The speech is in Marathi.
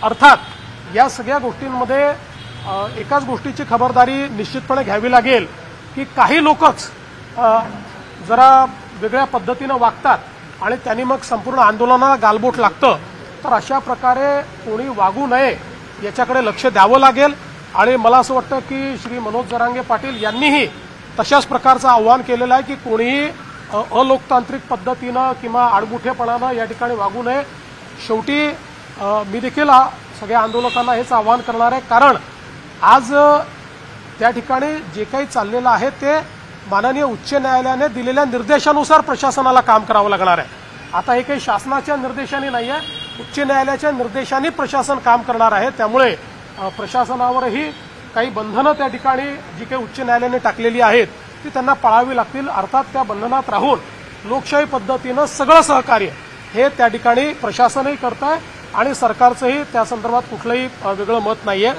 अर्थात या सगळ्या गोष्टींमध्ये एकाच गोष्टीची खबरदारी निश्चितपणे घ्यावी लागेल की काही लोकच जरा वेगळ्या पद्धतीनं वागतात आणि त्यांनी मग संपूर्ण आंदोलनाला गालबोट लागतं, तर अशा प्रकारे कोणी वागू नये याच्याकडे लक्ष द्यावं लागेल। आणि मला असं वाटतं की श्री मनोज जरांगे पाटील यांनीही तशाच प्रकारचं आव्हान केलेलं आहे की कोणीही अलोकतांत्रिक पद्धतीनं किंवा आडमुठेपणानं या ठिकाणी वागू नये। शेवटी मी देखील सगळ्या आंदोलकांना हेच आव्हान करणार आहे, कारण आज त्या ठिकाणी जे काही चाललेलं आहे ते माननीय उच्च न्यायालयाने दिलेल्या निर्देशानुसार प्रशासनाला काम करावं लागणार आहे। आता हे काही शासनाच्या निर्देशाने नाहीये, उच्च न्यायालयाच्या निर्देशाने प्रशासन काम करणार आहे। त्यामुळे प्रशासनावरही काही बंधनं त्या ठिकाणी जी काही उच्च न्यायालयाने टाकलेली आहेत ती त्यांना पाळावी लागतील। अर्थात त्या बंधनात राहून लोकशाही पद्धतीनं सगळं सहकार्य हे त्या ठिकाणी प्रशासनही करत आहे आणि सरकारचंही त्या संदर्भात कुठलंही वेगळं मत नाहीये।